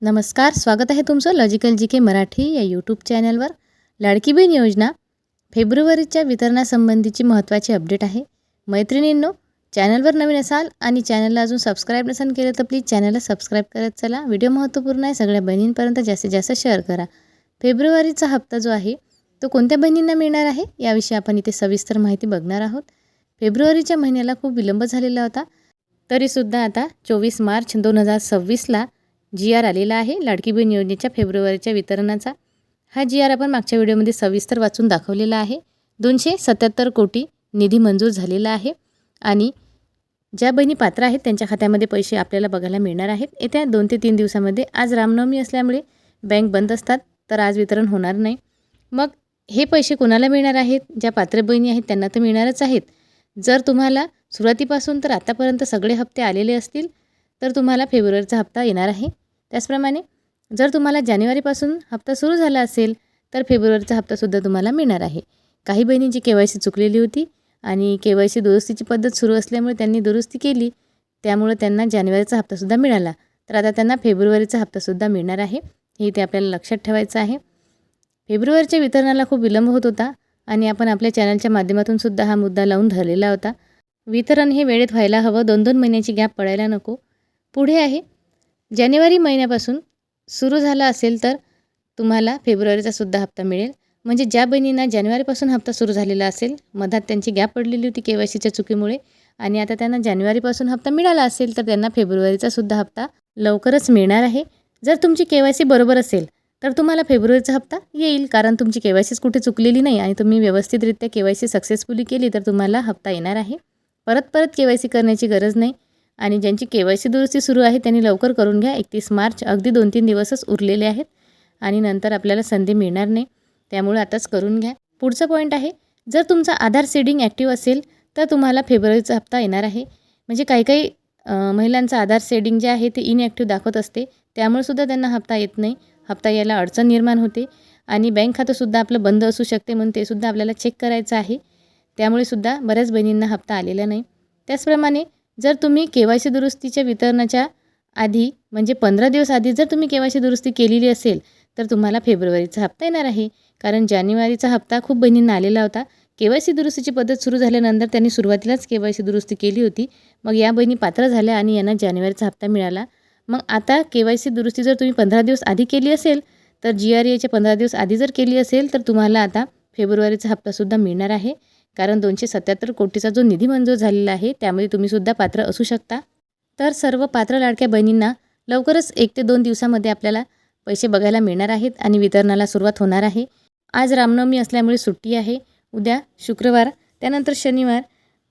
नमस्कार, स्वागत आहे तुमचं लॉजिकल जी के मराठी या यूट्यूब चॅनलवर. लाडकी बहीण योजना फेब्रुवारीच्या वितरणासंबंधीची महत्त्वाची अपडेट आहे. मैत्रिणींनो, चॅनलवर नवीन असाल आणि चॅनलला अजून सबस्क्राईब नसेल केलं तर प्लीज चॅनलला सबस्क्राईब करत चला. व्हिडिओ महत्त्वपूर्ण आहे, सगळ्या बहिणींपर्यंत जास्तीत जास्त शेअर करा. फेब्रुवारीचा हप्ता जो आहे तो कोणत्या बहिणींना मिळणार आहे याविषयी आपण इथे सविस्तर माहिती बघणार आहोत. फेब्रुवारीच्या महिन्याला खूप विलंब झालेला होता, तरीसुद्धा आता 24 मार्च 2026ला जी.आर. आलेला आहे लाडकी बहीण योजनेच्या फेब्रुवारीच्या वितरणाचा. हा जी.आर. आपण मागच्या व्हिडिओमध्ये सविस्तर वाचून दाखवलेला आहे. 277 कोटी निधी मंजूर झालेला आहे आणि ज्या बहिणी पात्र आहेत त्यांच्या खात्यामध्ये पैसे आपल्याला बघायला मिळणार आहेत येत्या 2 ते 3 दिवसामध्ये. आज रामनवमी असल्यामुळे बँक बंद असतात, तर आज वितरण होणार नाही. मग हे पैसे कोणाला मिळणार आहेत? ज्या पात्र बहिणी आहेत त्यांना तर मिळणारच आहेत. जर तुम्हाला सुरुवातीपासून तर आतापर्यंत सगळे हप्ते आलेले असतील तर तुम्हाला फेब्रुवारीचा हप्ता येणार आहे. त्याचप्रमाणे जर तुम्हाला जानेवारीपासून हप्ता सुरू झाला असेल तर फेब्रुवारीचा हप्तासुद्धा तुम्हाला मिळणार आहे. काही बहिणींची KYC चुकलेली होती आणि KYC दुरुस्तीची पद्धत सुरू असल्यामुळे त्यांनी दुरुस्ती केली, त्यामुळे त्यांना जानेवारीचा हप्तासुद्धा मिळाला. तर आता त्यांना फेब्रुवारीचा हप्तासुद्धा मिळणार आहे, हे इथे आपल्याला लक्षात ठेवायचं आहे. फेब्रुवारीच्या वितरणाला खूप विलंब होत होता आणि आपण आपल्या चॅनलच्या माध्यमातून सुद्धा हा मुद्दा लावून धरलेला होता. वितरण हे वेळेत व्हायला हवं, 2-2 महिन्याची गॅप पडायला नको. पुढे आहे जानेवारी महिन्यापासून सुरू झाला असेल तर तुम्हाला फेब्रुवारीचा सुद्धा हप्ता मिळेल. म्हणजे ज्या बहिणींना जानेवारीपासून हप्ता सुरू झालेला असेल, मधात त्यांची गॅप पडलेली होती KYCच्या चुकीमुळे आणि आता त्यांना जानेवारीपासून हप्ता मिळाला असेल तर त्यांना फेब्रुवारीचा सुद्धा हप्ता लवकरच मिळणार आहे. जर तुमची KYC बरोबर असेल तर तुम्हाला फेब्रुवारीचा हप्ता येईल, कारण तुमची KYCच कुठे चुकलेली नाही आणि तुम्ही व्यवस्थितरित्या KYC सक्सेसफुली केली तर तुम्हाला हप्ता येणार आहे. परत KYC करण्याची गरज नाही आणि ज्यांची KYC दुरुस्ती सुरू आहे त्यांनी लवकर करून घ्या. 31 मार्च अगदी 2-3 दिवसच उरलेले आहेत आणि नंतर आपल्याला संधी मिळणार नाही, त्यामुळे आताच करून घ्या. पुढचा पॉईंट आहे, जर तुमचा आधार सीडिंग ॲक्टिव्ह असेल तर तुम्हाला फेब्रुवारीचा हप्ता येणार आहे. म्हणजे काही महिलांचा आधार सेडिंग जे आहे ते इनॲक्टिव्ह दाखवत असते, त्यामुळे सुद्धा त्यांना हप्ता येत नाही. हप्ता यायला अडचण निर्माण होते आणि बँक खातंसुद्धा आपलं बंद असू शकते, म्हणून ते सुद्धा आपल्याला चेक करायचं आहे. त्यामुळे सुद्धा बऱ्याच बहिणींना हप्ता आलेला नाही. त्याचप्रमाणे जर तुम्ही KYC दुरुस्तीच्या वितरणाच्या आधी म्हणजे 15 दिवस आधी जर तुम्ही KYC दुरुस्ती केलेली असेल तर तुम्हाला फेब्रुवारीचा हप्ता येणार आहे, कारण जानेवारीचा हप्ता खूप बहिणींना आलेला होता. KYC दुरुस्तीची पद्धत सुरू झाल्यानंतर त्यांनी सुरुवातीलाच KYC दुरुस्ती केली होती, मग या बहिणी पात्र झाल्या आणि यांना जानेवारीचा हप्ता मिळाला. मग आता KYC दुरुस्ती जर तुम्ही 15 दिवस आधी केली असेल तर GRAच्या 15 दिवस आधी जर केली असेल तर तुम्हाला आता फेब्रुवारीचा हप्तासुद्धा मिळणार आहे, कारण 277 कोटीचा जो निधी मंजूर झालेला आहे त्यामध्ये तुम्हीसुद्धा पात्र असू शकता. तर सर्व पात्र लाडक्या बहिणींना लवकरच 1 ते 2 दिवसामध्ये आपल्याला पैसे बघायला मिळणार आहेत आणि वितरणाला सुरुवात होणार आहे. आज रामनवमी असल्यामुळे सुट्टी आहे, उद्या शुक्रवार, त्यानंतर शनिवार,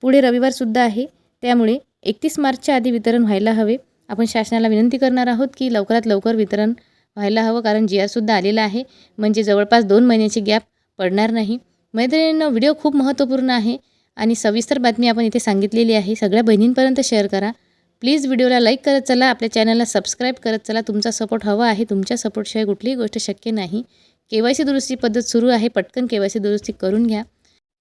पुढे रविवारसुद्धा आहे, त्यामुळे 31 मार्चच्या आधी वितरण व्हायला हवे. आपण शासनाला विनंती करणार आहोत की लवकरात लवकर वितरण व्हायला हवं, कारण GR सुद्धा आलेला आहे, म्हणजे जवळपास 2 महिन्याची गॅप पडणार नाही. मैत्रिणींनो, व्हिडिओ खूप महत्त्वपूर्ण आहे आणि सविस्तर बातमी आपण इथे सांगितलेली आहे. सगळ्या बहिणींपर्यंत शेअर करा. प्लीज व्हिडिओला लाईक करत चला, आपल्या चॅनलला सबस्क्राईब करत चला. तुमचा सपोर्ट हवा आहे, तुमच्या सपोर्टशिवाय कुठलीही गोष्ट शक्य नाही. KYC दुरुस्ती पद्धत सुरू आहे, पटकन KYC दुरुस्ती करून घ्या.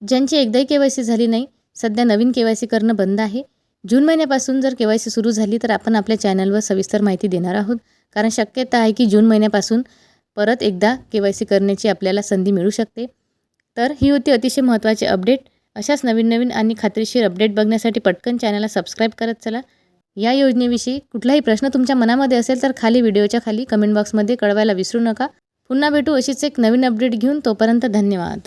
ज्यांची एकदाही KYC झाली नाही, सध्या नवीन KYC करणं बंद आहे. जून महिन्यापासून जर KYC सुरू झाली तर आपण आपल्या चॅनलवर सविस्तर माहिती देणार आहोत, कारण शक्यता आहे की जून महिन्यापासून परत एकदा KYC करण्याची आपल्याला संधी मिळू शकते. तर ही होती अतिशय महत्त्वाची अपडेट. अशाच नवीन आणि खात्रीशीर अपडेट बघण्यासाठी पटकन चॅनलला सबस्क्राईब करत चला. या योजनेविषयी कुठलाही प्रश्न तुमच्या मनामध्ये असेल तर खाली व्हिडिओच्या खाली कमेंट बॉक्समध्ये कळवायला विसरू नका. पुन्हा भेटू अशीच एक नवीन अपडेट घेऊन. तोपर्यंत धन्यवाद.